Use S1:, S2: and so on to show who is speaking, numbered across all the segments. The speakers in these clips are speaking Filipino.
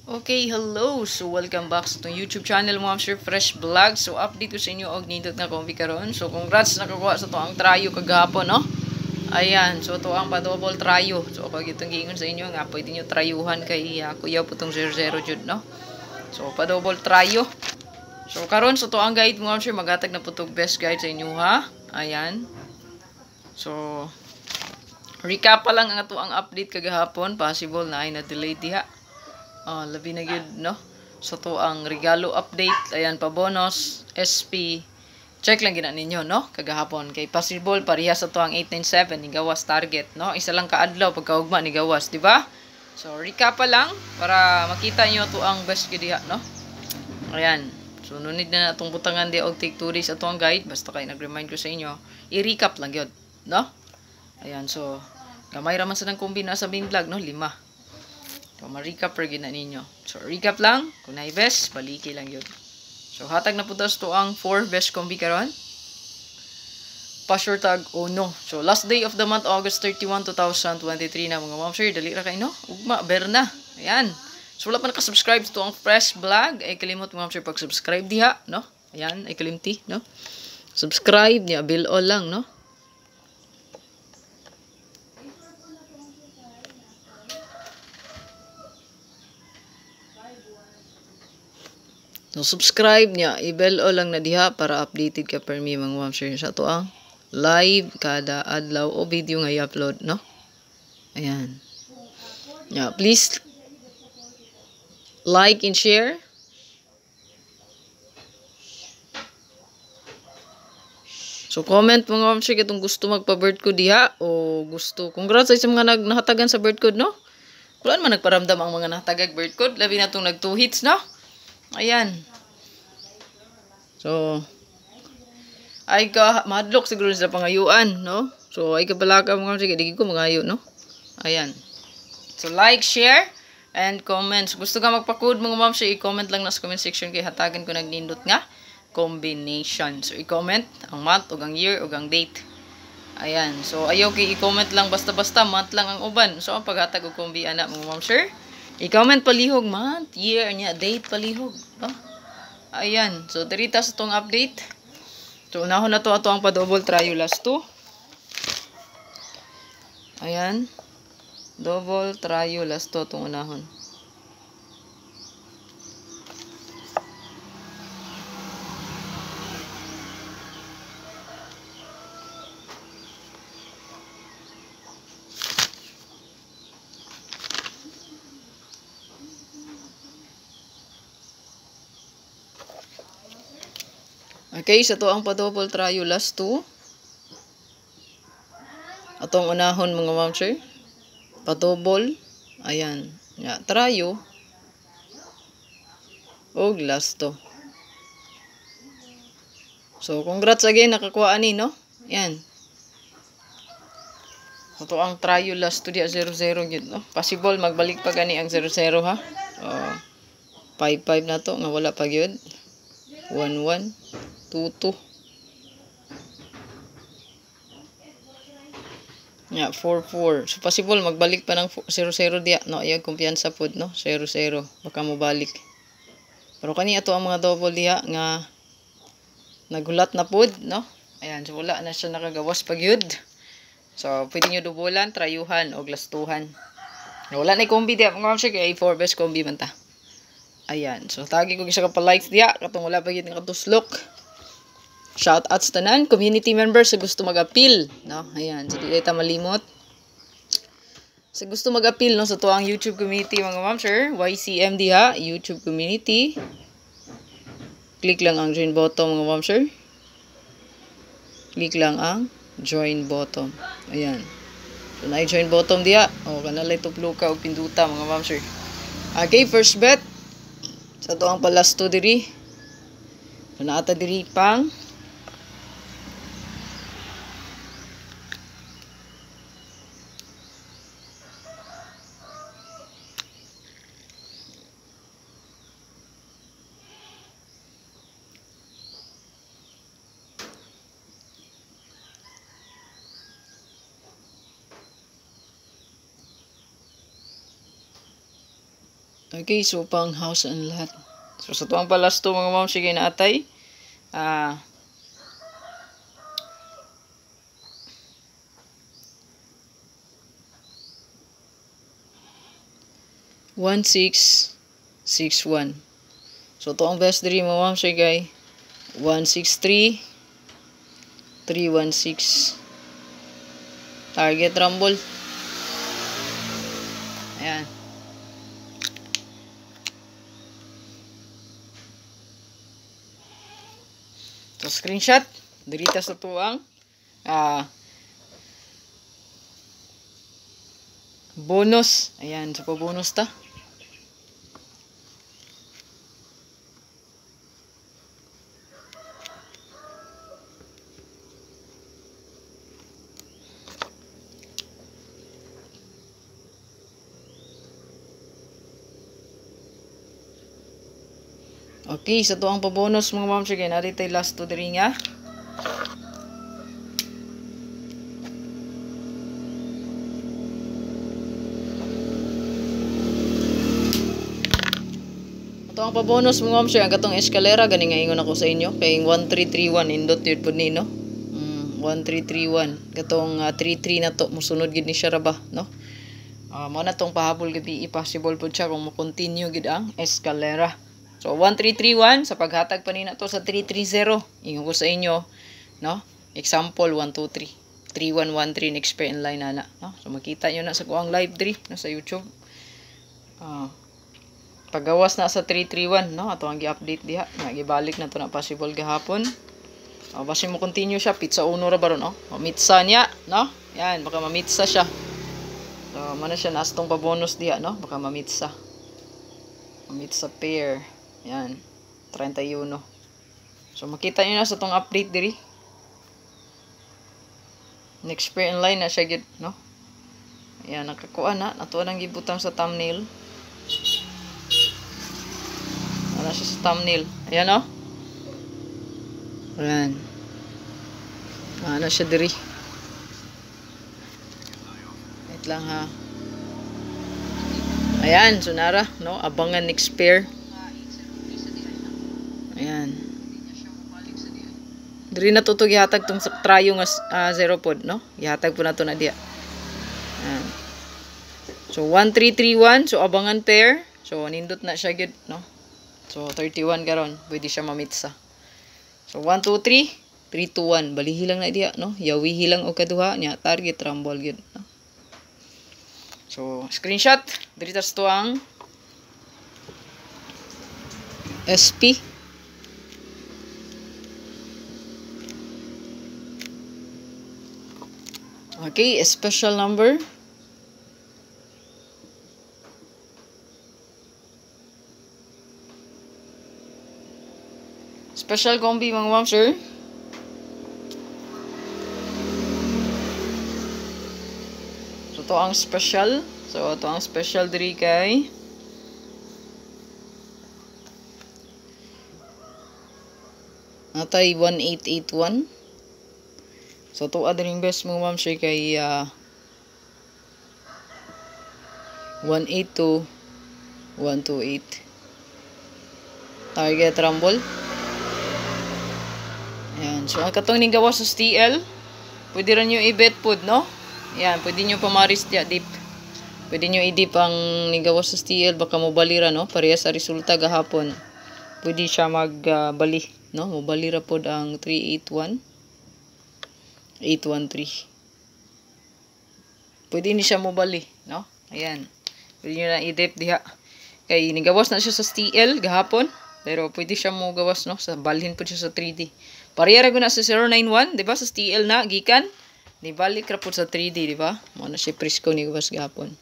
S1: Okay, hello! So, welcome back sa itong YouTube channel mo, Sir Fresh Vlog. So, update ko sa inyo og nindot na kombi karon. So, congrats nakakuha sa to ang trayo kagahapon, no? Ayan, so to ang pa-double trayo. So, pag itong giingon sa inyo nga, pwede nyo trayuhan kay kuya po itong 00 jud, no? So, pa-double trayo. So, karon so to ang guide mo, Sir, maghatag na po itong best guide sa inyo, ha? Ayan. So, recap pa lang ang ato ang update kagahapon. Possible na ay na-delay diha. Labi na yun, no? So, to ang regalo update. Ayan, pa bonus, SP. Check lang gina ninyo, no? Kagahapon. Kay possible, pareha sa to ang 897, ni Gawas target, no? Isa lang kaadlaw, pagkaugma ni Gawas, di ba? So, recap pa lang, para makita nyo to ang best gidiha, no? Ayan. So, nunid na natong butangan di og take 2 days ato ang guide. Basta kayo nag-remind ko sa inyo. I-recap lang yun, no? Ayan, so, gamay raman sa ng kombina sa main vlog, no? 5. So, ma-recap per gina ninyo. So, recap lang. Kung na-best, baliki lang yun. So, hatag na po to ang 4 best combi karon. Pa-sure tag no. So, last day of the month, August 31, 2023 na mga ma'am. Sure, dali ra kayo, no? Ugma, berna. Ayan. So, wala pa nakasubscribe to ang Fresh Vlog. Ay kalimot mga ma'am, sure, pag-subscribe diha, no? Ayan, ay kalimti, no? Subscribe niya, bill all lang, no? So, subscribe niya. I-bell o lang na diha para updated ka per me mga ma'am sir sa to ang live kada adlaw o video nga i-upload, no? Ayan. Yeah, please like and share. So, comment mga ma'am sir kung gusto magpa-birth code diha o gusto. Congrats sa mga nahatagan sa birth code, no? Wala man nagparamdam ang mga nahatagag birth code. Labi na itong nag 2 hits, no? Ayan. So, ay ka madlock siguro sa pangayuan, no? So, ay ka balaka mga sige, di ko mangayo, no? Ayan. So, like, share, and comments. Gusto ka magpa-code mga ma'am, so i-comment lang na sa comment section kay hatagan ko nagnindot nga combination. So, i-comment ang month, o ang year, o ang date. Ayan. So, ayaw kay i-comment lang basta-basta, month lang ang uban. So, ang paghatag og kombi ana mga ma'am, sir. I-comment palihog month, year, nya, date palihog. No? Ayan. So, dirita sa tong update. So, unahon na to ato ang pa-double tryo last 2. Ayan. Double tryo last 2 itong unahon. Okay, sa to ang pa-double tryo last 2. Atong unahon mga ma'am sir. Pa-double. Ayan. Ya, tryo. Og last 2. So, congrats again nakakuha ani, no? Yan. Ito ang tryo last 2 dia 00 yun, no? Possible magbalik pa gani ang 00 ha. 5-5 na to nga wala pa gyud. 1-1. 2-2. Yeah, 4-4. So, possible magbalik pa ng 0-0 diya. No, ayag kumpiyansa pod, no? 0-0. Baka mo balik. Pero kani ato ang mga double diya nga nagulat na pod, no? Ayan, so wala na siya nakagawas pag yun. So, pwede nyo dubulan, trayuhan, o glastuhan. Wala na kombi diya. Mga ma'am sir, kaya 4 best kombi man ta. Ayan, so tagi ko isa ka pa-likes diya. Katong wala pa yun nga katuslok. Shout outs tanan, community members sa gusto mag-appeal, no? Ayan, so di ta malimot. Sa gusto mag-appeal, no, sa tuang YouTube community mga ma'am sir, YCM diha, YouTube community. Click lang ang join button mga ma'am sir. Click lang ang join button. Ayan. So na-join button diha. O kanalay tuplo ka og pinduta mga ma'am sir. Okay, first bet. Sa tuang palas 2 diri. So naata diri pang Okay, so pang house and lahat. So sa tuwang palasto mga ma'am, sige na atay. 1661. So to ang best diri mga ma'am, sige 163 316. Target rumble. Ayan. So screenshot dirita sa tuang bonus. Ayan, so pa bonus ta. Okay, sa tuang pa bonus mga ma'am, sige na dito last to diri nga. Ito ang pabonus mga ma'am, siya katong eskalera gani nga ingon ako sa inyo kay 1331 indot yun po ni no. 1331 katong 33 na to mosunod gid ni siya ra ba no. Mo na tong pahabol gid possible pud siya kung mo continue gid ang eskalera. So 1331 sa paghatag pa nina to sa 330 ingon ko sa inyo no. Example 123 3113 next pair in line ana no. So makita nyo na sa kuang live diri no sa YouTube. Pagawas na sa 331 no, ato ang gi-update diha, nagibalik na to na possible gahapon. Basi mo continue siya pizza uno ra baron no. Mamitsa niya no. Yan, baka mamitsa siya. So man siya nastong pa bonus diha no, baka mamitsa. Mamitsa pair. Yan, 31. So makita niyo na sa tong update diri. Next pair in line na siya gid no. Ayan, nakakuha na, nato nang gibutang sa thumbnail. Wala siya sa thumbnail. Ayan o. Ayan. Ano siya diri. Wait lang ha. Ayan, sunara. No? Abangan next pair. Ayan. Diri na tutog ihatag tong trayo nga 0 pod. No? Ihatag po na to na diya. Ayan. So, 1331. So, abangan pair. So, nindot na siya good. No? So, 31 karon, pwede siya mamitsa. So, 1, 2, 3, 3, 2, 1. Balihi lang na diya, no? Yawihi lang o kaduha niya. Target, rumble, good. No? So, screenshot. Dito sa tuwang SP. Okay, special number. Special combi mga ma'am sir. So to ang special. So to ang special diri kay natay 1881. So to adring best mga ma'am sir kay 182 128. Target rumble. Ayan. So, ang katong ning gawas sa STL, pwede rin nyo i-bet pod, no? Ayan, pwede nyo pamaris diya, dip. Pwede nyo i-dip ang ning gawas sa STL, baka mobalira, no? Pareha sa resulta gahapon. Pwede siya magbali, no? Mobalira pod ang 381. 813. Pwede ni siya mobali, no? Ayan. Pwede nyo na i-dip diha. Kaya ning gawas na siya sa STL gahapon. Pero pwede siya mo gawas, no? Sa balhin po siya sa 3D. Pareha ra na sa 091, di ba? Sa STL na, gikan. Ni balik ra po sa 3D, di ba? Mo na siya presko ni gawas gahapon.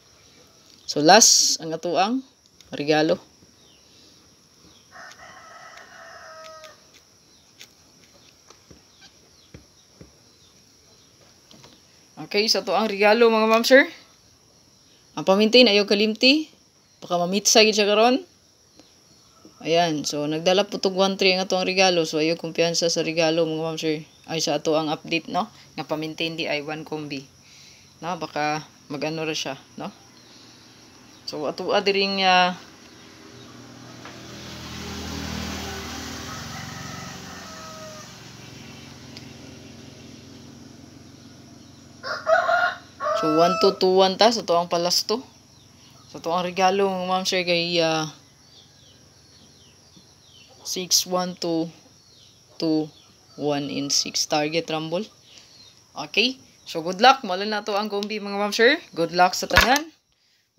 S1: So last, ang atuang regalo. Okay, sa atuang regalo mga ma'am sir. Ang pamintin, ayaw kalimti. Baka mamitsa gid siya karon. Ayan, so nagdala po tog 1-3 ang ato ang regalo. So ayaw kumpiyansa sa regalo mga ma'am sir. Ay sa ato ang update no. Nga pamintain di ay 1 combi. No, baka magano ra siya, no. So ato adiring So 1221 ta sa to ang palasto. So to ang regalo ma'am sir kay 61221 in 6 target rumble. Okay? So good luck. Mala na to ang kombi mga ma'am sir. Good luck sa tanan.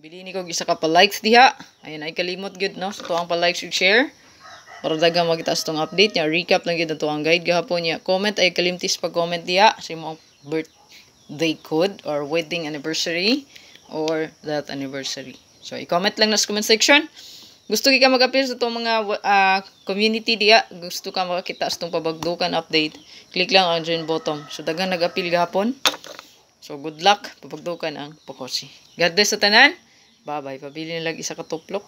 S1: Bili ni ko isa ka pa likes diha. Ayun ay kalimot good no. So to ang pa likes ug share. Para dagang makita sa tong update niya. Recap lang gid to ang guide gahapon niya. Comment ay kalimtis pag comment diha sa imong birthday code or wedding anniversary or that anniversary. So i-comment lang na sa comment section. Gusto ka mag-appear sa itong mga community diya, gusto ka makakita sa itong pabagdukan update, click lang ang join button. So, dagang nag-appeal gahapon. So, good luck, pabagdukan ang Pocosi. God bless sa tanan. Bye-bye. Pabili na lang isa ka tuplok.